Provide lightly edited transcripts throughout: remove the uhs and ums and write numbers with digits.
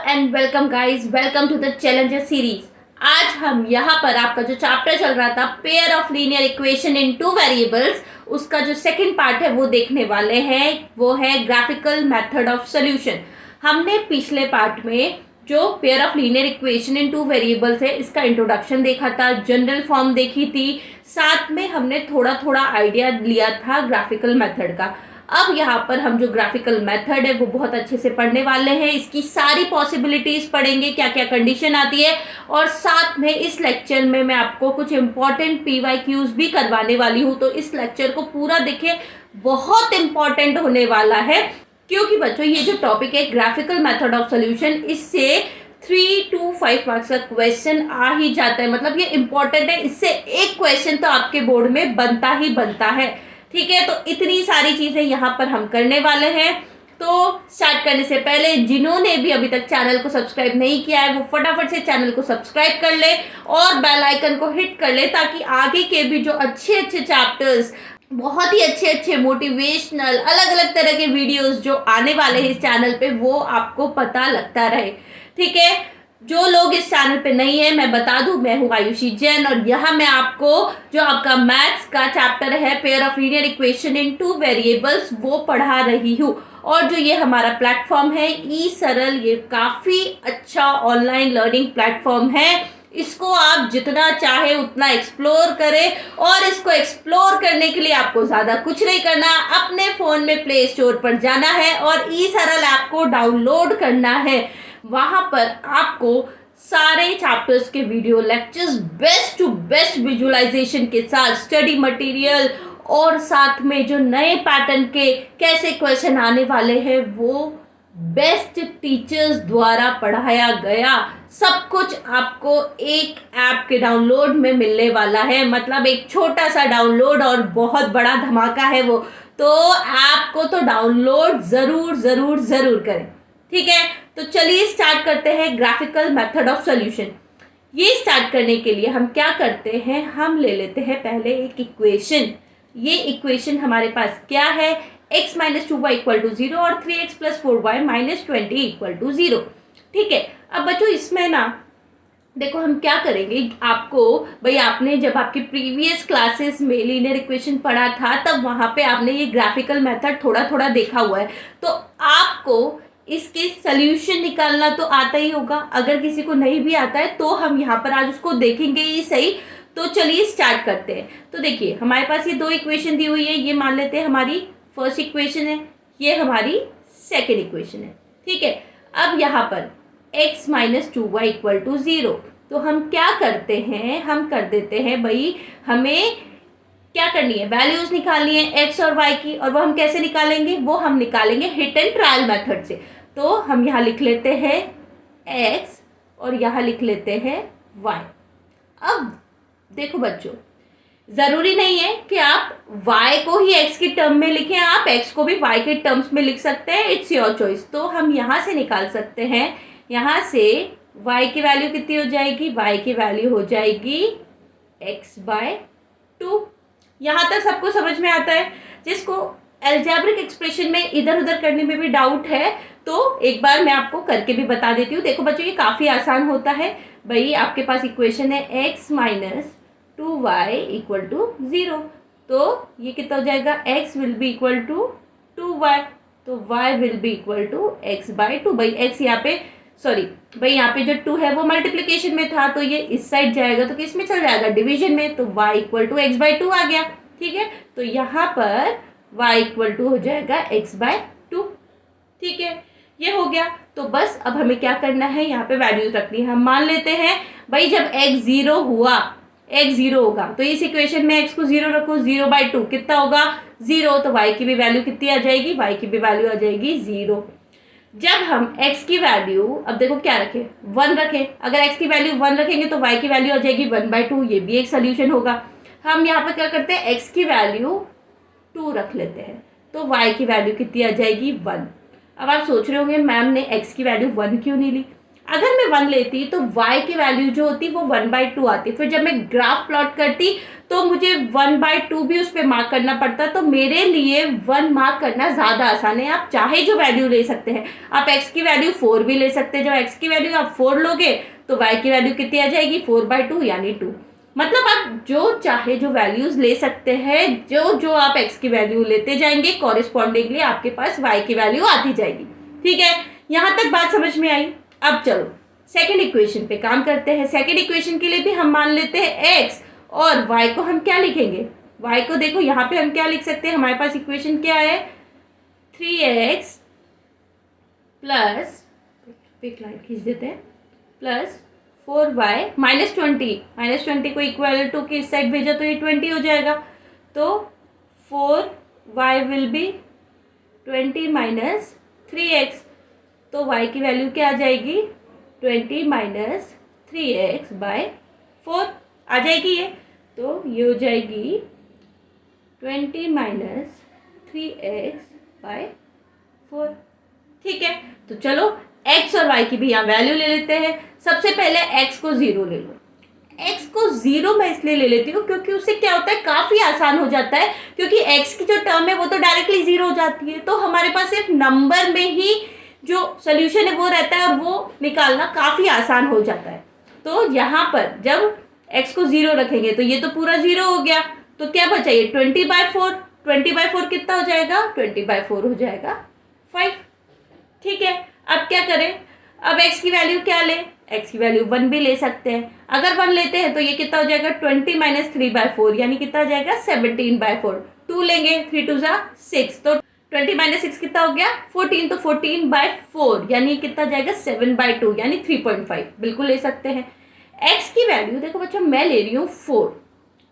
And welcome guys, welcome to the challenger series. आज हम यहाँ पर आपका जो चैप्टर चल रहा था pair of linear equation in two variables, उसका जो सेकंड पार्ट है वो देखने वाले हैं। वो है ग्राफिकल मेथड ऑफ सॉल्यूशन। हमने पिछले पार्ट में जो pair of linear equation in two variables है इसका इंट्रोडक्शन देखा था, जनरल फॉर्म देखी थी, साथ में हमने थोड़ा थोड़ा आइडिया लिया था ग्राफिकल मेथड का। अब यहाँ पर हम जो ग्राफिकल मेथड है वो बहुत अच्छे से पढ़ने वाले हैं। इसकी सारी पॉसिबिलिटीज पढ़ेंगे, क्या क्या कंडीशन आती है, और साथ में इस लेक्चर में मैं आपको कुछ इंपॉर्टेंट PYQs भी करवाने वाली हूँ। तो इस लेक्चर को पूरा देखिए, बहुत इंपॉर्टेंट होने वाला है। क्योंकि बच्चों ये जो टॉपिक है ग्राफिकल मेथड ऑफ सोल्यूशन, इससे 3 to 5 मार्क्स का क्वेश्चन आ ही जाता है। मतलब ये इंपॉर्टेंट है, इससे एक क्वेश्चन तो आपके बोर्ड में बनता ही बनता है। ठीक है, तो इतनी सारी चीजें यहाँ पर हम करने वाले हैं। तो स्टार्ट करने से पहले जिन्होंने भी अभी तक चैनल को सब्सक्राइब नहीं किया है वो फटाफट से चैनल को सब्सक्राइब कर ले और बेल आइकन को हिट कर ले, ताकि आगे के भी जो अच्छे अच्छे चैप्टर्स, बहुत ही अच्छे अच्छे मोटिवेशनल अलग अलग तरह के वीडियोस जो आने वाले हैं इस चैनल पे वो आपको पता लगता रहे। ठीक है, जो लोग इस चैनल पे नहीं है मैं बता दूं, मैं हूं आयुषी जैन और यहाँ मैं आपको जो आपका मैथ्स का चैप्टर है pair of linear equation in two variables वो पढ़ा रही हूँ। और जो ये हमारा प्लेटफॉर्म है ई सरल, ये काफ़ी अच्छा ऑनलाइन लर्निंग प्लेटफॉर्म है। इसको आप जितना चाहे उतना एक्सप्लोर करें, और इसको एक्सप्लोर करने के लिए आपको ज़्यादा कुछ नहीं करना, अपने फ़ोन में प्ले स्टोर पर जाना है और ई सरल ऐप को डाउनलोड करना है। वहाँ पर आपको सारे चैप्टर्स के video lectures best to best visualization के साथ, स्टडी मटेरियल, और साथ में जो नए पैटर्न के कैसे क्वेश्चन आने वाले हैं वो बेस्ट टीचर्स द्वारा पढ़ाया गया, सब कुछ आपको एक ऐप के डाउनलोड में मिलने वाला है। मतलब एक छोटा सा डाउनलोड और बहुत बड़ा धमाका है वो। तो ऐप को तो डाउनलोड ज़रूर ज़रूर ज़रूर करें। ठीक है, तो चलिए स्टार्ट करते हैं ग्राफिकल मेथड ऑफ सॉल्यूशन। ये स्टार्ट करने के लिए हम क्या करते हैं, हम ले लेते हैं पहले एक इक्वेशन। ये इक्वेशन हमारे पास क्या है, x - 2y = 0 और 3x + 4y - 20 = 0। ठीक है, अब बच्चों इसमें ना देखो हम क्या करेंगे, आपको भाई आपने जब आपकी प्रीवियस क्लासेस में लीनियर इक्वेशन पढ़ा था तब वहाँ पे आपने ये ग्राफिकल मेथड थोड़ा थोड़ा देखा हुआ है। तो आपको इसके सल्यूशन निकालना तो आता ही होगा। अगर किसी को नहीं भी आता है तो हम यहाँ पर आज उसको देखेंगे ही सही। तो चलिए स्टार्ट करते हैं। तो देखिए हमारे पास ये दो इक्वेशन दी हुई है, ये मान लेते हैं हमारी फर्स्ट इक्वेशन है, ये हमारी सेकेंड इक्वेशन है। ठीक है, अब यहाँ पर x - 2y = 0। तो हम क्या करते हैं, हम कर देते हैं भाई, हमें क्या करनी है, वैल्यूज निकालनी है x और y की। और वो हम कैसे निकालेंगे, वो हम निकालेंगे हिट एंड ट्रायल मेथड से। तो हम यहाँ लिख लेते हैं x और यहाँ लिख लेते हैं y। अब देखो बच्चों, ज़रूरी नहीं है कि आप y को ही x के टर्म में लिखें, आप x को भी y के टर्म्स में लिख सकते हैं, इट्स योर चॉइस। तो हम यहाँ से निकाल सकते हैं, यहाँ से y की वैल्यू कितनी हो जाएगी, y की वैल्यू हो जाएगी x/2। यहाँ तक सबको समझ में आता है। जिसको एल्जेब्रिक एक्सप्रेशन में इधर उधर करने में भी डाउट है तो एक बार मैं आपको करके भी बता देती हूँ। देखो बच्चों ये काफ़ी आसान होता है। भाई आपके पास इक्वेशन है x - 2y = 0। तो ये कितना हो जाएगा, x will be equal to 2y, तो y will be equal to x/2। भाई x यहाँ पे, सॉरी भाई यहाँ पे जो 2 है वो मल्टीप्लिकेशन में था तो ये इस साइड जाएगा तो किस में चल जाएगा, डिवीजन में। तो y = x/2 आ गया। ठीक है, तो यहाँ पर y = हो जाएगा x/2। ठीक है, ये हो गया। तो बस अब हमें क्या करना है, यहाँ पे वैल्यूज रखनी है। हम मान लेते हैं भाई जब x 0 हुआ, x 0 होगा तो इस इक्वेशन में x को 0 रखो, 0/2 कितना होगा, 0। तो y की भी वैल्यू कितनी आ जाएगी, y की भी वैल्यू आ जाएगी 0। जब हम x की वैल्यू, अब देखो क्या रखें, 1 रखें। अगर x की वैल्यू 1 रखेंगे तो y की वैल्यू आ जाएगी 1/2। ये भी एक सोल्यूशन होगा। हम यहाँ पर क्या करते हैं, x की वैल्यू 2 रख लेते हैं तो y की वैल्यू कितनी आ जाएगी, 1। अब आप सोच रहे होंगे मैम ने x की वैल्यू 1 क्यों नहीं ली। अगर मैं 1 लेती तो y की वैल्यू जो होती वो 1/2 आती। फिर जब मैं ग्राफ प्लॉट करती तो मुझे 1/2 भी उस पर मार्क करना पड़ता। तो मेरे लिए 1 मार्क करना ज़्यादा आसान है। आप चाहे जो वैल्यू ले सकते हैं, आप x की वैल्यू 4 भी ले सकते हैं। जब x की वैल्यू आप 4 लोगे तो y की वैल्यू कितनी आ जाएगी, 4/2 यानी 2। मतलब आप जो चाहे जो वैल्यूज ले सकते हैं। जो जो आप x की वैल्यू लेते जाएंगे कॉरेस्पॉन्डिंगली आपके पास y की वैल्यू आती जाएगी। ठीक है, यहाँ तक बात समझ में आई। अब चलो सेकेंड इक्वेशन पे काम करते हैं। सेकेंड इक्वेशन के लिए भी हम मान लेते हैं x, और y को हम क्या लिखेंगे, y को देखो यहाँ पे हम क्या लिख सकते हैं। हमारे पास इक्वेशन क्या है, 3x प्लस, एक लाइन खींच देते हैं, प्लस 4y माइनस 20 को इक्वल टू की इस साइड भेजा तो ये 20 हो जाएगा। तो 4y will be 20 minus 3x। तो y की वैल्यू क्या आ जाएगी, 20 माइनस 3x/4 आ जाएगी ये। तो ये हो जाएगी 20 माइनस 3x/4। ठीक है, तो चलो x और y की भी यहाँ वैल्यू ले लेते हैं। सबसे पहले x को 0 ले लो। x को 0 मैं इसलिए ले लेती हूँ क्योंकि उससे क्या होता है, काफ़ी आसान हो जाता है। क्योंकि x की जो टर्म है वो तो डायरेक्टली 0 हो जाती है। तो हमारे पास सिर्फ नंबर में ही जो सोल्यूशन है वो रहता है और वो निकालना काफ़ी आसान हो जाता है। तो यहाँ पर जब x को 0 रखेंगे तो ये तो पूरा 0 हो गया। तो क्या बचा, ये 20/4। 20/4 कितना हो जाएगा, 20/4 हो जाएगा 5। ठीक है, अब क्या करें, अब x की वैल्यू क्या ले, x की वैल्यू 1 भी ले सकते हैं। अगर 1 लेते हैं तो ये कितना हो जाएगा, 20 माइनस 3/4 यानी कितना हो जाएगा, 17/4। 2 लेंगे, 3 2 6, तो 20 माइनस 6 कितना हो गया, 14। तो 14/4 यानी कितना जाएगा, 7/2 यानी 3.5 बिल्कुल ले सकते हैं। x की वैल्यू देखो बच्चों, मैं ले रही हूँ 4।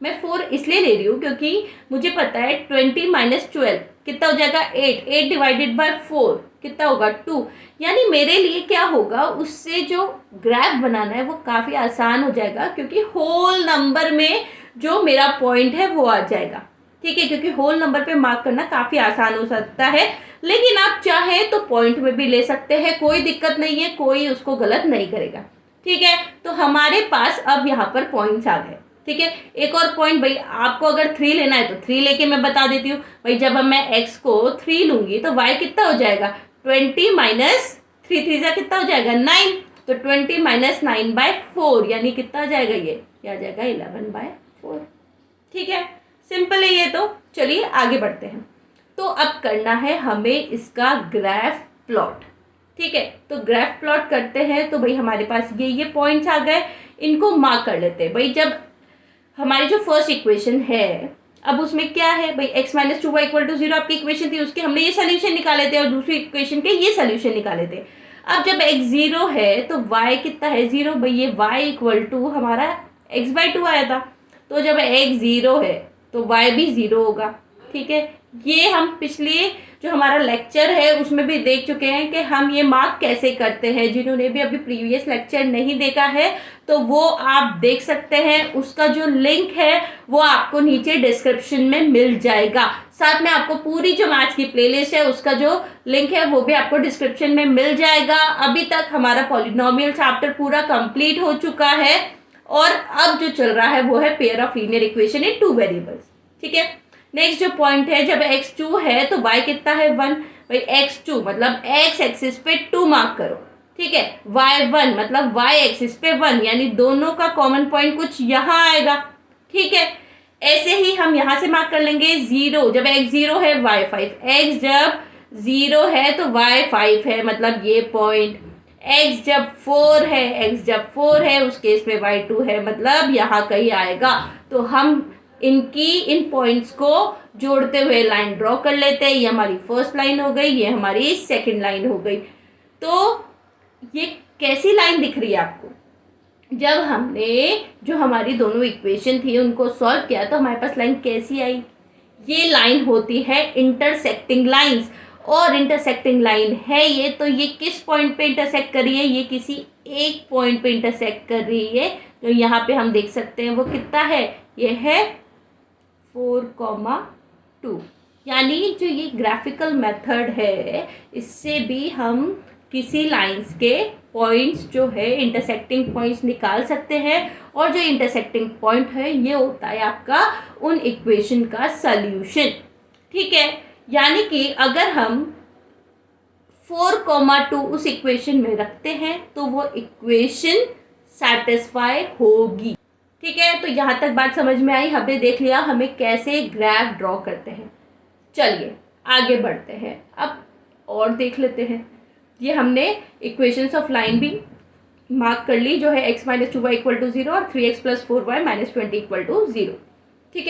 मैं 4 इसलिए ले रही हूँ क्योंकि मुझे पता है 20 माइनस 12 कितना हो जाएगा, 8 डिवाइडेड बाय 4 कितना होगा, 2। यानी मेरे लिए क्या होगा, उससे जो ग्राफ बनाना है वो काफ़ी आसान हो जाएगा क्योंकि होल नंबर में जो मेरा पॉइंट है वो आ जाएगा। ठीक है, क्योंकि होल नंबर पे मार्क करना काफ़ी आसान हो सकता है। लेकिन आप चाहे तो पॉइंट में भी ले सकते हैं, कोई दिक्कत नहीं है, कोई उसको गलत नहीं करेगा। ठीक है, तो हमारे पास अब यहाँ पर पॉइंट्स आ गए। ठीक है, एक और पॉइंट भाई, आपको अगर 3 लेना है तो 3 लेके मैं बता देती हूँ भाई। जब मैं x को 3 लूंगी तो y कितना हो जाएगा, 20 माइनस 3 3 कितना हो जाएगा, 9। तो 20 माइनस 9/4 यानी कितना आ जाएगा, ये आ जाएगा 11/4। ठीक है, सिंपल है ये। तो चलिए आगे बढ़ते हैं। तो अब करना है हमें इसका ग्राफ प्लॉट। ठीक है, तो ग्राफ प्लॉट करते हैं। तो भाई हमारे पास ये पॉइंट्स आ गए, इनको मार्क कर लेते हैं। भाई जब हमारी जो फर्स्ट इक्वेशन है, अब उसमें क्या है भाई, x minus 2y equal to 0 आपकी इक्वेशन थी, उसके हमने ये सोल्यूशन निकाले थे और दूसरी इक्वेशन के ये सोल्यूशन निकाले थे। अब जब x 0 है तो y कितना है, 0। भाई ये y इक्वल टू हमारा x/2 आया था। तो जब x 0 है तो y भी 0 होगा। ठीक है, ये हम पिछले जो हमारा लेक्चर है उसमें भी देख चुके हैं कि हम ये मार्क कैसे करते हैं। जिन्होंने भी अभी प्रीवियस लेक्चर नहीं देखा है तो वो आप देख सकते हैं, उसका जो लिंक है वो आपको नीचे डिस्क्रिप्शन में मिल जाएगा। साथ में आपको पूरी जो मैथ्स की प्लेलिस्ट है उसका जो लिंक है वो भी आपको डिस्क्रिप्शन में मिल जाएगा। अभी तक हमारा पॉलिनोमियल चैप्टर पूरा कंप्लीट हो चुका है और अब जो चल रहा है वो है pair of linear equation in 2 variables. ठीक है, नेक्स्ट जो पॉइंट है, जब x2 है तो y कितना है, 1। भाई x2 मतलब x एक्सिस पे 2 मार्क करो। ठीक है, y1 मतलब y एक्सिस पे 1 यानी दोनों का कॉमन पॉइंट कुछ यहाँ आएगा। ठीक है, ऐसे ही हम यहाँ से मार्क कर लेंगे 0। जब x 0 है y5, x जब 0 है तो y5 है मतलब ये पॉइंट। x जब 4 है उस केस में y2 है मतलब यहाँ कहीं आएगा। तो हम इन पॉइंट्स को जोड़ते हुए लाइन ड्रॉ कर लेते हैं। ये हमारी फर्स्ट लाइन हो गई, ये हमारी सेकंड लाइन हो गई। तो ये कैसी लाइन दिख रही है आपको, जब हमने जो हमारी दोनों इक्वेशन थी उनको सॉल्व किया तो हमारे पास लाइन कैसी आई, ये लाइन होती है इंटरसेक्टिंग लाइंस। और इंटरसेक्टिंग लाइन है ये, तो ये किस पॉइंट पे इंटरसेक्ट कर रही है, ये किसी एक पॉइंट पे इंटरसेक्ट कर रही है। तो यहाँ पे हम देख सकते हैं वो कितना है, ये है 4,2। यानी जो ये ग्राफिकल मेथड है इससे भी हम किसी लाइंस के पॉइंट्स जो है इंटरसेक्टिंग पॉइंट्स निकाल सकते हैं, और जो इंटरसेक्टिंग पॉइंट है ये होता है आपका उन इक्वेशन का सॉल्यूशन। ठीक है, यानी कि अगर हम 4,2 उस इक्वेशन में रखते हैं तो वो इक्वेशन सेटिस्फाई होगी। ठीक है, तो यहाँ तक बात समझ में आई, हमने देख लिया हमें कैसे ग्राफ ड्रॉ करते हैं। चलिए आगे बढ़ते हैं, अब और देख लेते हैं। ये हमने इक्वेशंस ऑफ लाइन भी मार्क कर ली, जो है x - 2y = 0 और 3x + 4y - 20 = 0। ठीक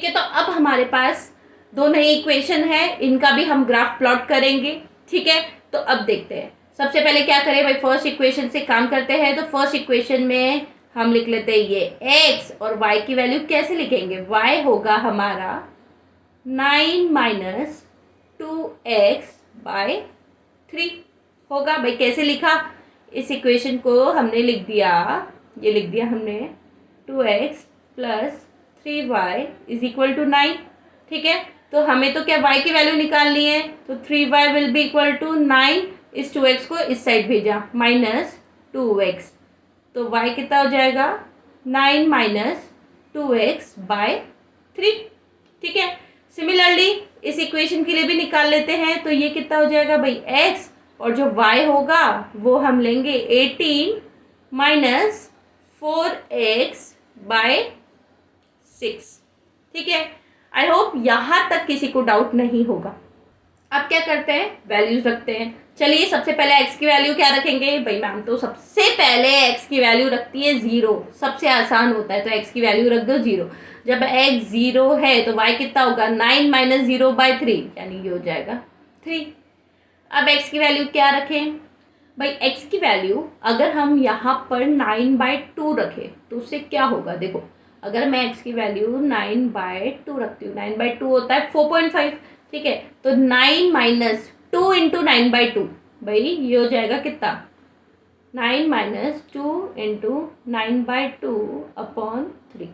है, तो अब हमारे पास दो नई इक्वेशन है, इनका भी हम ग्राफ प्लॉट करेंगे। ठीक है, तो अब देखते हैं। सबसे पहले क्या करें भाई, फर्स्ट इक्वेशन से काम करते हैं। तो फर्स्ट इक्वेशन में हम लिख लेते हैं ये x, और y की वैल्यू कैसे लिखेंगे, y होगा हमारा 9 - 2x/3 होगा। भाई कैसे लिखा, इस इक्वेशन को हमने लिख दिया, ये लिख दिया हमने 2x + 3y = 9। ठीक है, तो हमें तो क्या y की वैल्यू निकालनी है, तो 3y will be equal to 9, इस 2x को इस साइड भेजा -2x, तो y कितना हो जाएगा 9 - 2x/3। ठीक है, सिमिलरली इस इक्वेशन के लिए भी निकाल लेते हैं, तो ये कितना हो जाएगा भाई x, और जो y होगा वो हम लेंगे 18 - 4x/6। ठीक है, आई होप यहाँ तक किसी को डाउट नहीं होगा। अब क्या करते हैं, वैल्यूज रखते हैं। चलिए सबसे पहले x की वैल्यू क्या रखेंगे, भाई मैम तो सबसे पहले x की वैल्यू रखती है 0, सबसे आसान होता है, तो x की वैल्यू रख दो 0। जब x 0 है तो y कितना होगा 9 - 0/3, यानी ये हो जाएगा 3। अब x की वैल्यू क्या रखें, भाई x की वैल्यू अगर हम यहाँ पर 9/2 रखें तो उससे क्या होगा, देखो अगर मैं x की वैल्यू 9/2 रखती हूँ, 9/2 होता है 4.5। ठीक है, तो 9 - 2 × 9/2, भाई ये हो जाएगा कितना 9 - 2 × 9/2/3,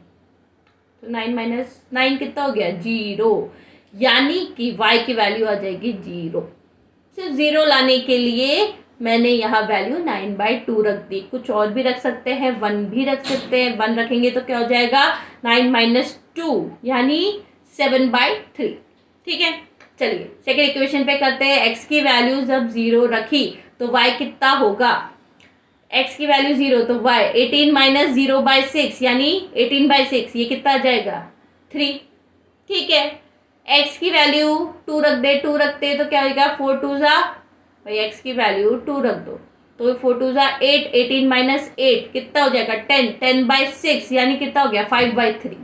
तो 9 - 9 कितना हो गया 0, यानी कि y की वैल्यू आ जाएगी 0। सिर्फ 0 लाने के लिए मैंने यहाँ वैल्यू 9/2 रख दी, कुछ और भी रख सकते हैं, 1 भी रख सकते हैं। 1 रखेंगे तो क्या हो जाएगा 9 - 2 यानी 7/3। ठीक है, चलिए सेकेंड इक्वेशन पे करते हैं। x की वैल्यू जब 0 रखी तो y कितना होगा, x की वैल्यू 0 तो y 18 - 0/6 यानी 18/6, ये कितना आ जाएगा 3। ठीक है, x की वैल्यू 2 रखते तो क्या होगा 4 2 जा, भाई x की वैल्यू 2 रख दो, तो 4 2 जा 8, 18 - 8 कितना हो जाएगा 10, 10/6 यानी कितना हो गया 5/3।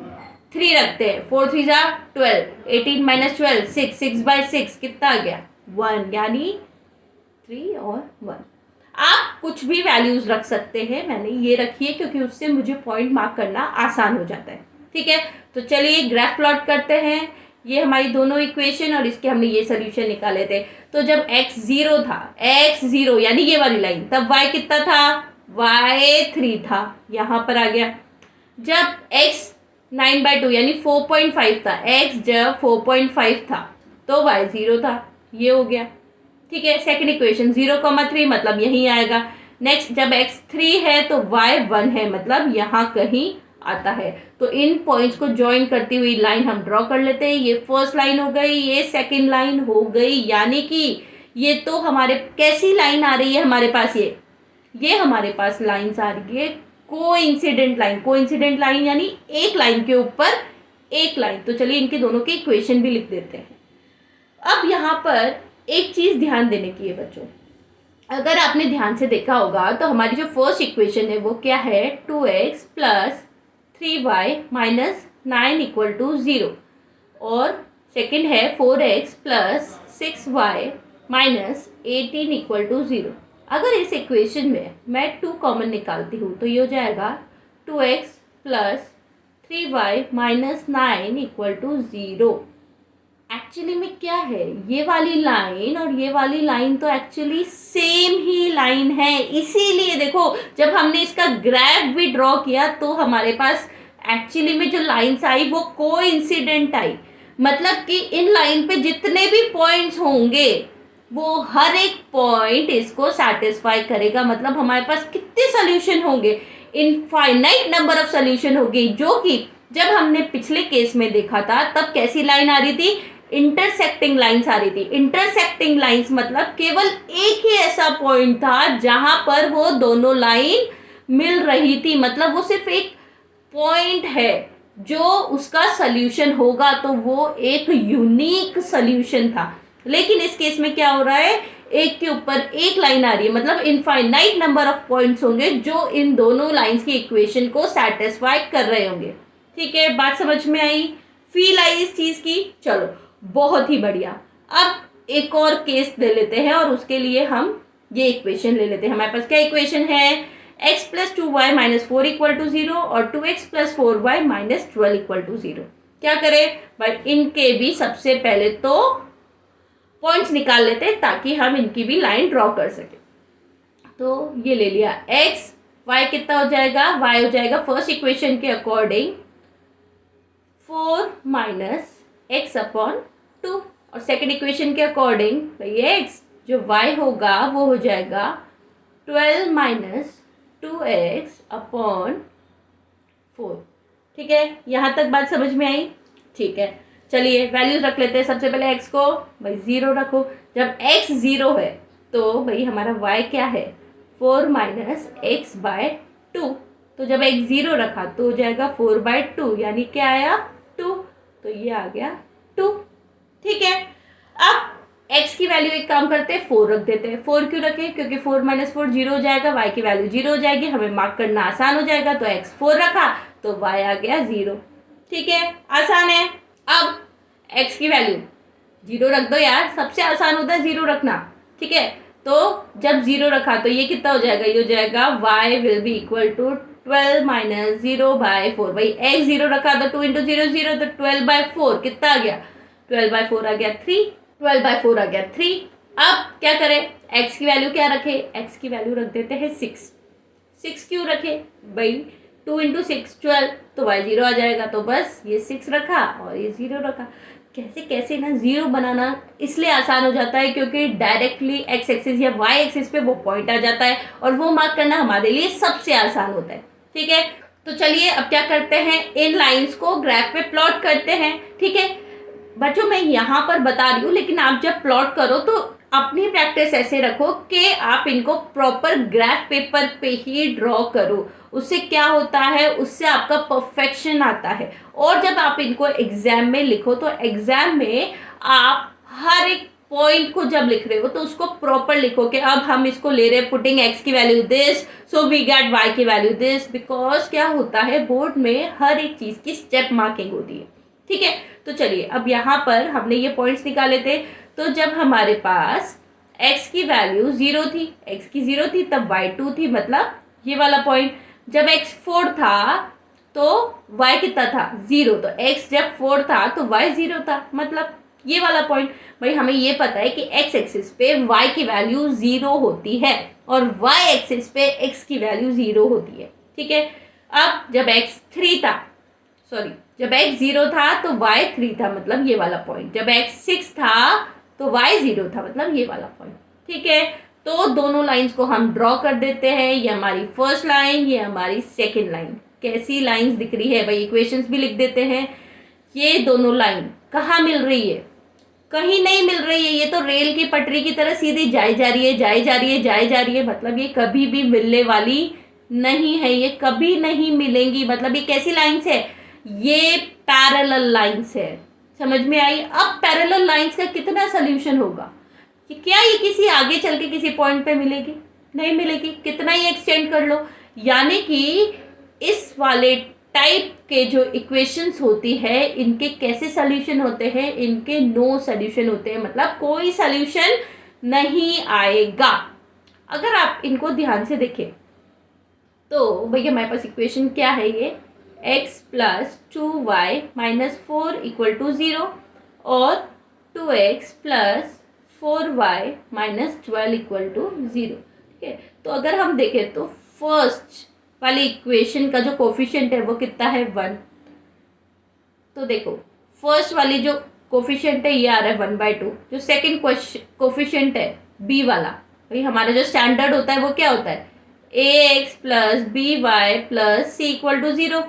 3 रखते हैं, 4 3 जा 12, 18 - 12 6, 6/6 कितना आ गया 1, यानी 3 और 1। आप कुछ भी वैल्यूज रख सकते हैं, मैंने ये रखी है क्योंकि उससे मुझे पॉइंट मार्क करना आसान हो जाता है। ठीक है, तो चलिए ग्राफ प्लॉट करते हैं। ये हमारी दोनों इक्वेशन और इसके हमने ये सोल्यूशन निकाले थे। तो जब x 0 था, x 0 यानी ये वाली लाइन, तब y कितना था y 3 था, यहाँ पर आ गया। जब x 9/2 यानी 4.5 था, x जब 4.5 था तो y 0 था, ये हो गया। ठीक है, सेकंड इक्वेशन 0,3 मतलब यहीं आएगा। नेक्स्ट जब x 3 है तो y 1 है, मतलब यहाँ कहीं आता है। तो इन पॉइंट्स को ज्वाइन करती हुई लाइन हम ड्रॉ कर लेते हैं। ये फर्स्ट लाइन हो गई, ये सेकंड लाइन हो गई, यानी कि ये तो हमारे कैसी लाइन आ रही है हमारे पास, ये हमारे पास लाइन्स आ रही है कोइंसिडेंट लाइन। कोइंसिडेंट लाइन यानी एक लाइन के ऊपर एक लाइन। तो चलिए इनके दोनों के इक्वेशन भी लिख देते हैं। अब यहाँ पर एक चीज ध्यान देने की है बच्चों, अगर आपने ध्यान से देखा होगा तो हमारी जो फर्स्ट इक्वेशन है वो क्या है 2x + 3y - 9 = 0, और सेकंड है 4x + 6y - 18 = 0। अगर इस इक्वेशन में मैं 2 कॉमन निकालती हूँ तो ये हो जाएगा 2x + 3y - 9 = 0। एक्चुअली में क्या है, ये वाली लाइन और ये वाली लाइन तो एक्चुअली सेम ही लाइन है, इसीलिए देखो जब हमने इसका ग्राफ भी ड्रॉ किया तो हमारे पास एक्चुअली में जो लाइंस आई वो कोइंसिडेंट आई। मतलब कि इन लाइन पे जितने भी पॉइंट्स होंगे वो हर एक पॉइंट इसको सेटिस्फाई करेगा। मतलब हमारे पास कितने सोल्यूशन होंगे, इनफाइनाइट नंबर ऑफ सोल्यूशन होंगे, जो कि जब हमने पिछले केस में देखा था तब कैसी लाइन आ रही थी, इंटरसेक्टिंग लाइंस आ रही थी। इंटरसेक्टिंग लाइंस मतलब केवल एक ही ऐसा पॉइंट था जहां पर वो दोनों लाइन मिल रही थी, मतलब वो सिर्फ एक पॉइंट है जो उसका सल्यूशन होगा, तो वो एक यूनिक सल्यूशन था। लेकिन इस केस में क्या हो रहा है, एक के ऊपर एक लाइन आ रही है, मतलब इनफाइनाइट नंबर ऑफ पॉइंट्स होंगे जो इन दोनों लाइंस की इक्वेशन को सेटिस्फाई कर रहे होंगे। ठीक है, बात समझ में आई, फील आई इस चीज की। चलो बहुत ही बढ़िया। अब एक और केस ले लेते हैं और उसके लिए हम ये इक्वेशन ले लेते हैं। हमारे पास क्या इक्वेशन है, x plus 2y minus 4 equal to 0 और 2x plus 4y minus 12 equal to 0। क्या करें भाई, इनके भी सबसे पहले तो पॉइंट्स निकाल लेते हैं ताकि हम इनकी भी लाइन ड्रॉ कर सके। तो ये ले लिया x, y कितना हो जाएगा, y हो जाएगा फर्स्ट इक्वेशन के अकॉर्डिंग 4 माइनस एक्स अपॉन 2 और सेकेंड इक्वेशन के अकॉर्डिंग भाई x जो y होगा वो हो जाएगा 12 माइनस 2x अपॉन 4। ठीक है, यहाँ तक बात समझ में आई। ठीक है, चलिए वैल्यूज रख लेते हैं। सबसे पहले x को भाई 0 रखो। जब x 0 है तो भाई हमारा y क्या है, 4 माइनस एक्स बाय 2। तो जब x 0 रखा तो हो जाएगा 4 बाय 2, यानी क्या आया 2, तो ये आ गया 2। ठीक है, अब x की वैल्यू एक काम करते हैं 4 रख देते हैं। 4 क्यों रखें, क्योंकि 4 माइनस 4 0 हो जाएगा, y की वैल्यू 0 हो जाएगी, हमें मार्क करना आसान हो जाएगा। तो x 4 रखा तो y आ गया 0। ठीक है, आसान है। अब x की वैल्यू 0 रख दो यार, सबसे आसान होता है 0 रखना। ठीक है, तो जब 0 रखा तो ये कितना हो जाएगा, ये हो जाएगा y will be equal to 12 minus 0 by 4। भाई x 0 रखा तो 2 इंटू 0 0, तो 12 बाय 4 कितना आ गया, 12 बाय 4 आ गया 3, 12 बाय 4 आ गया 3। अब क्या करें, x की वैल्यू क्या रखे, x की वैल्यू रख देते हैं 6। 6 क्यों रखे भाई, 2 इंटू 6 12, तो y 0 आ जाएगा। तो बस ये 6 रखा और ये 0 रखा। कैसे कैसे ना 0 बनाना इसलिए आसान हो जाता है क्योंकि डायरेक्टली x एक्सिस या y एक्सिस पे वो पॉइंट आ जाता है और वो मार्क करना हमारे लिए सबसे आसान होता है। ठीक है, तो चलिए अब क्या करते हैं, इन लाइंस को ग्राफ पे प्लॉट करते हैं। ठीक है बच्चों, मैं यहाँ पर बता रही हूँ, लेकिन आप जब प्लॉट करो तो अपनी प्रैक्टिस ऐसे रखो कि आप इनको प्रॉपर ग्राफ पेपर पे ही ड्रॉ करो। उससे क्या होता है, उससे आपका परफेक्शन आता है। और जब आप इनको एग्जाम में लिखो तो एग्जाम में आप हर एक पॉइंट को जब लिख रहे हो तो उसको प्रॉपर लिखो कि अब हम इसको ले रहे हैं पुटिंग x की value this, so we get y की वैल्यू दिस। बिकॉज क्या होता है, बोर्ड में हर एक चीज की स्टेप मार्किंग होती है। ठीक है, तो चलिए अब यहाँ पर हमने ये पॉइंट्स निकाले थे। तो जब हमारे पास x की वैल्यू 0 थी, x की 0 थी, तब y 2 थी, मतलब ये वाला पॉइंट। जब x 4 था तो y कितना था 0, तो x जब 4 था तो y 0 था, मतलब ये वाला पॉइंट। भाई हमें ये पता है कि x एक्सिस पे y की वैल्यू 0 होती है और y एक्सिस पे x की वैल्यू 0 होती है। ठीक है, अब जब x 3 था, सॉरी जब x 0 था तो y 3 था, मतलब ये वाला पॉइंट। जब x 6 था तो y 0 था, मतलब ये वाला पॉइंट। ठीक है, तो दोनों लाइंस को हम ड्रॉ कर देते हैं। ये हमारी फर्स्ट लाइन, ये हमारी सेकेंड लाइन। कैसी लाइंस दिख रही है भाई, इक्वेशंस भी लिख देते हैं। ये दोनों लाइन कहाँ मिल रही है, कहीं नहीं मिल रही है, ये तो रेल की पटरी की तरह सीधी जाई जा रही है, जाई जा रही है, जाई जा रही है। मतलब ये कभी भी मिलने वाली नहीं है, ये कभी नहीं मिलेंगी। मतलब ये कैसी लाइंस है, ये पैरेलल लाइंस है। समझ में आई। अब पैरेलल लाइंस का कितना सोल्यूशन होगा, कि क्या ये किसी आगे चल के किसी पॉइंट पे मिलेगी, नहीं मिलेगी। कितना ही एक्सटेंड कर लो, यानी कि इस वाले टाइप के जो इक्वेशंस होती है इनके कैसे सोल्यूशन होते हैं, इनके नो सोल्यूशन होते हैं, मतलब कोई सोल्यूशन नहीं आएगा। अगर आप इनको ध्यान से देखें तो भैया हमारे पास इक्वेशन क्या है, ये x plus 2y minus 4 equal to 0 और 2x plus 4y minus 12 equal to 0। ठीक है, तो अगर हम देखें तो फर्स्ट वाली इक्वेशन का जो कोफिशिएंट है वो कितना है 1। तो देखो फर्स्ट वाली जो कोफिशिएंट है ये आ रहा है 1/2। जो सेकंड कोफिशिएंट है बी वाला, भाई हमारा जो स्टैंडर्ड होता है वो क्या होता है, ax plus b y plus c equal to 0।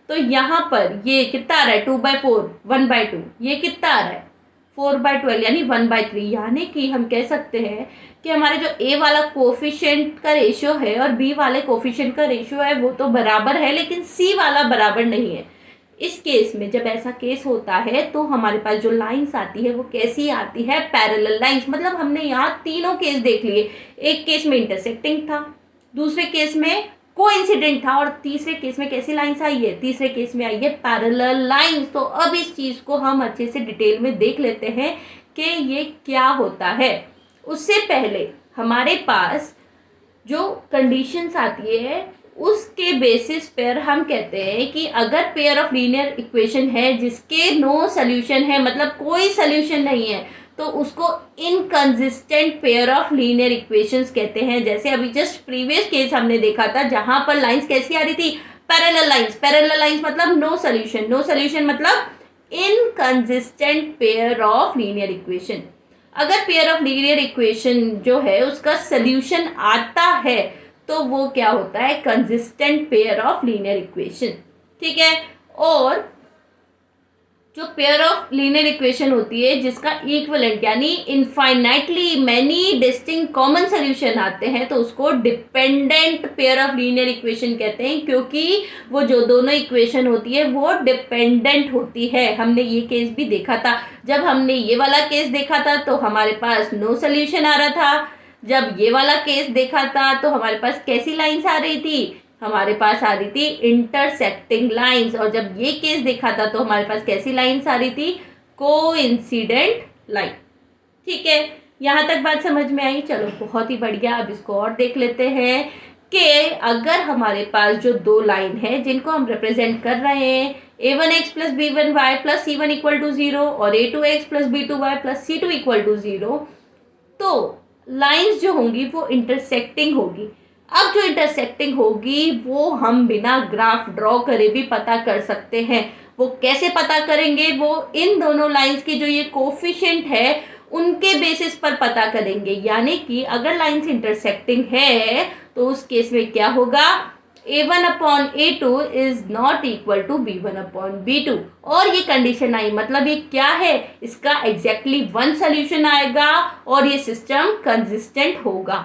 तो यहाँ पर ये कितना आ रहा है 2/4, 1/2, ये कितना आ रहा है 4/12 यानी 1/3। यानी कि हम कह सकते हैं कि हमारे जो ए वाला कोफिशिएंट का रेशियो है और बी वाले कोफिशिएंट का रेशियो है वो तो बराबर है, लेकिन सी वाला बराबर नहीं है। इस केस में जब ऐसा केस होता है तो हमारे पास जो लाइंस आती है वो कैसी आती है, पैरेलल लाइंस। मतलब हमने यहाँ तीनों केस देख लिए, एक केस में इंटरसेक्टिंग था, दूसरे केस में कोइंसिडेंट था, और तीसरे केस में कैसी लाइंस आई है, तीसरे केस में आई है पैरेलल लाइंस। तो अब इस चीज को हम अच्छे से डिटेल में देख लेते हैं कि ये क्या होता है। उससे पहले हमारे पास जो कंडीशंस आती है उसके बेसिस पर हम कहते हैं कि अगर पेयर ऑफ लीनियर इक्वेशन है जिसके नो सोल्यूशन है, मतलब कोई सोल्यूशन नहीं है, तो उसको inconsistent pair of linear equations कहते हैं। जैसे अभी जस्ट प्रीवियस केस हमने देखा था जहां पर लाइंस कैसी आ रही थी, पैरेलल लाइंस। पैरेलल लाइंस मतलब नो सोल्यूशन, नो सोल्यूशन मतलब inconsistent pair of linear equation. अगर पेयर ऑफ लीनियर इक्वेशन जो है उसका सोल्यूशन आता है तो वो क्या होता है, consistent pair of linear equation. ठीक है, और जो पेयर ऑफ लीनियर इक्वेशन होती है जिसका इक्विवेलेंट यानी infinitely many distinct common solution आते हैं तो उसको dependent pair of linear equation कहते हैं, क्योंकि वो जो दोनों इक्वेशन होती है वो डिपेंडेंट होती है। हमने ये केस भी देखा था, जब हमने ये वाला केस देखा था तो हमारे पास नो सोल्यूशन आ रहा था, जब ये वाला केस देखा था तो हमारे पास कैसी लाइंस आ रही थी, हमारे पास आ रही थी इंटरसेक्टिंग लाइंस, और जब ये केस देखा था तो हमारे पास कैसी लाइंस आ रही थी, कोइंसिडेंट लाइन। ठीक है, यहाँ तक बात समझ में आई। चलो बहुत ही बढ़िया, अब इसको और देख लेते हैं कि अगर हमारे पास जो दो लाइन है जिनको हम रिप्रेजेंट कर रहे हैं a1x plus b1y plus c1 equal to 0 और a2x plus b2y plus c2 equal to 0, तो लाइंस जो होंगी वो इंटरसेक्टिंग होगी। अब जो इंटरसेक्टिंग होगी वो हम बिना ग्राफ ड्रॉ करे भी पता कर सकते हैं। वो कैसे पता करेंगे, वो इन दोनों लाइंस की जो ये कोफिशिएंट है उनके बेसिस पर पता करेंगे। यानी कि अगर लाइंस इंटरसेक्टिंग है तो उस केस में क्या होगा, a1 upon a2 is not equal to b1 upon b2। और ये कंडीशन आई, मतलब ये क्या है, इसका एग्जैक्टली वन सोल्यूशन आएगा और ये सिस्टम कंसिस्टेंट होगा।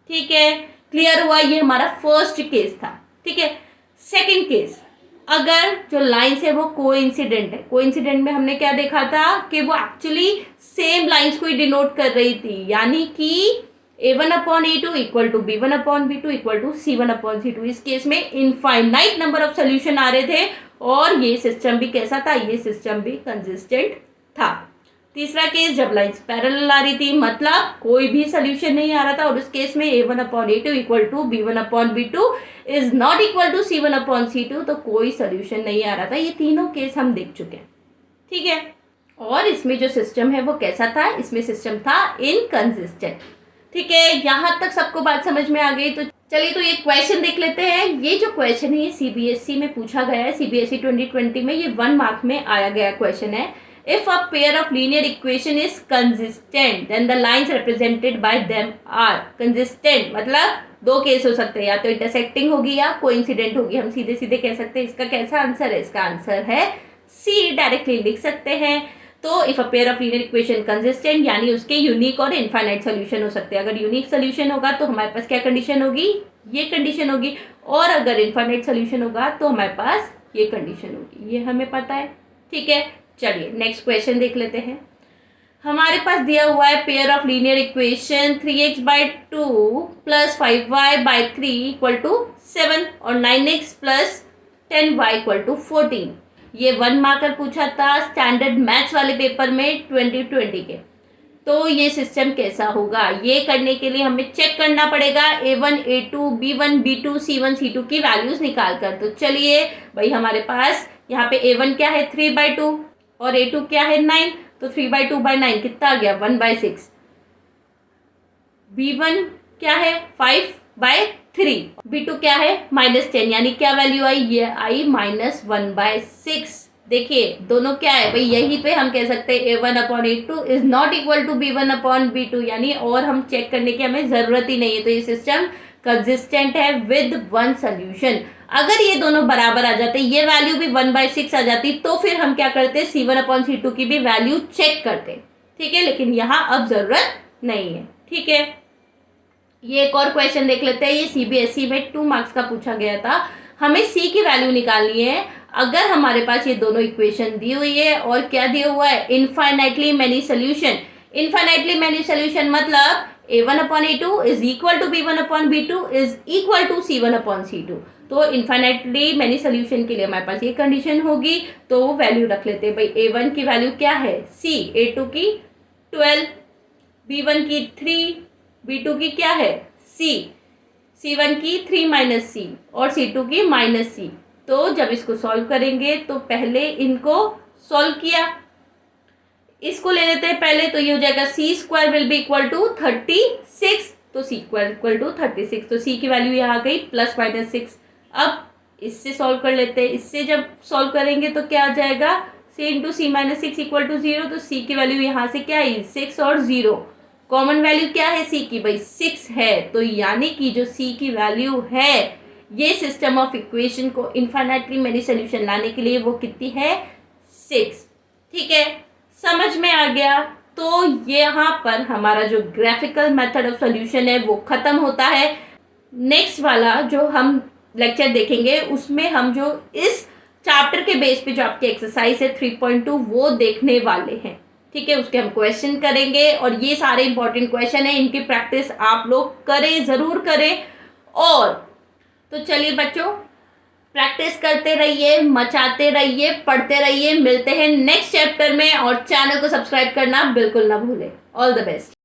ठीक है, क्लियर हुआ, ये हमारा फर्स्ट केस था। ठीक है, सेकंड केस, अगर जो लाइंस है वो कोइंसिडेंट है। कोइंसिडेंट में हमने क्या देखा था कि वो एक्चुअली सेम लाइंस को ही डिनोट कर रही थी, यानी कि a1 upon a2 equal to b1 upon b2 equal to c1 upon c2। इस केस में इनफाइनाइट नंबर ऑफ सोल्यूशन आ रहे थे और ये सिस्टम भी कैसा था, ये सिस्टम भी कंसिस्टेंट था। तीसरा केस, जब लाइंस पैरेलल आ रही थी, मतलब कोई भी सोल्यूशन नहीं आ रहा था, और उस केस में a1 upon a2 equal to b1 upon b2 is not equal to c1 upon c2, तो कोई सोल्यूशन नहीं आ रहा था। ये तीनों केस हम देख चुके हैं। ठीक है, और इसमें जो सिस्टम है वो कैसा था, इसमें सिस्टम था इनकंसिस्टेंट। ठीक है, यहाँ तक सबको बात समझ में आ गई। तो चलिए तो ये क्वेश्चन देख लेते हैं। ये जो क्वेश्चन है ये सीबीएसई में पूछा गया है, सीबीएसई 2020 में, ये 1 मार्क में आया गया क्वेश्चन है। If a pair of linear equation is consistent, then the lines represented by them are consistent। मतलब दो केस हो सकते हैं, या तो इंटरसेक्टिंग होगी या कोइंसिडेंट होगी। हम सीधे सीधे कह सकते हैं इसका कैसा आंसर है, इसका आंसर है सी, डायरेक्टली लिख सकते हैं। तो if a pair of linear equation consistent, यानी उसके यूनिक और इनफाइनाइट सोल्यूशन हो सकते हैं। अगर यूनिक सोल्यूशन होगा तो हमारे पास क्या कंडीशन होगी, ये कंडीशन होगी, और अगर इनफाइनाइट सोल्यूशन होगा तो हमारे पास ये कंडीशन होगी। ये हमें पता है। ठीक है, चलिए नेक्स्ट क्वेश्चन देख लेते हैं। हमारे पास दिया हुआ है pair of linear equation 3x/2 plus 5y/3 equal to 7 और 9x plus 10y equal to 14। ये 1 मार्कर पूछा था स्टैंडर्ड मैथ्स वाले पेपर में 2020 के। तो ये सिस्टम कैसा होगा, ये करने के लिए हमें चेक करना पड़ेगा a1 a2 b1 b2 c1 c2 की वैल्यूज निकाल कर। तो चलिए भाई, हमारे पास यहाँ पे a1 क्या है 3/2 और a2 क्या है 9, तो 3/2/9 कितना आ गया 1/6। b1 क्या है 5/3, b2 क्या है -10, यानी क्या वैल्यू आई, ये आई -1/6। देखिए दोनों क्या है भाई, यहीं पे हम कह सकते हैं a1/a2 is not equal to b1/b2, यानी और हम चेक करने की हमें जरूरत ही नहीं है। तो ये सिस्टम कंसिस्टेंट है विद वन सोल्यूशन। अगर ये दोनों बराबर आ जाते, ये वैल्यू भी 1/6 आ जाती, तो फिर हम क्या करते, c1/c2 की भी वैल्यू चेक करते। ठीक है, लेकिन यहाँ अब जरूरत नहीं है। ठीक है, ये एक और क्वेश्चन देख लेते हैं। ये सीबीएसई में 2 मार्क्स का पूछा गया था। हमें सी की वैल्यू निकालनी है अगर हमारे पास ये दोनों इक्वेशन दी हुई है और क्या दिया हुआ है, infinitely many solution. Infinitely many solution मतलब a1/a2 is equal to b1/b2 is equal to c1/c2। तो इनफाइनाइटली मैनी सोल्यूशन के लिए हमारे पास ये कंडीशन होगी, तो वो वैल्यू रख लेते हैं भाई। a1 की वैल्यू क्या है c, a2 की 12, b1 की 3, b2 की क्या है c, c1 की 3 माइनस सी और c2 की माइनस सी। तो जब इसको सॉल्व करेंगे तो पहले इनको सॉल्व किया, इसको ले लेते हैं पहले, तो ये हो जाएगा c² will be equal to 36, तो c² इक्वल टू 36, तो c की वैल्यू यहाँ आ गई +-6। अब इससे सॉल्व कर लेते हैं, इससे जब सॉल्व करेंगे तो क्या आ जाएगा, c into c-6 equal to 0, तो c की वैल्यू यहाँ से क्या आई 6 और 0, कॉमन वैल्यू क्या है c की भाई 6 है। तो यानी कि जो c की वैल्यू है ये सिस्टम ऑफ इक्वेशन को इनफाइनाइटली मेनी सोल्यूशन लाने के लिए वो कितनी है 6। ठीक है, समझ में आ गया। तो यहाँ पर हमारा जो ग्राफिकल मेथड ऑफ सॉल्यूशन है वो खत्म होता है। नेक्स्ट वाला जो हम लेक्चर देखेंगे उसमें हम जो इस चैप्टर के बेस पे जो आपकी एक्सरसाइज है 3.2 वो देखने वाले हैं। ठीक है, उसके हम क्वेश्चन करेंगे और ये सारे इंपॉर्टेंट क्वेश्चन है, इनकी प्रैक्टिस आप लोग करें, जरूर करें। और तो चलिए बच्चों, प्रैक्टिस करते रहिए, मचाते रहिए, पढ़ते रहिए। मिलते हैं नेक्स्ट चैप्टर में और चैनल को सब्सक्राइब करना बिल्कुल ना भूलें। All the best.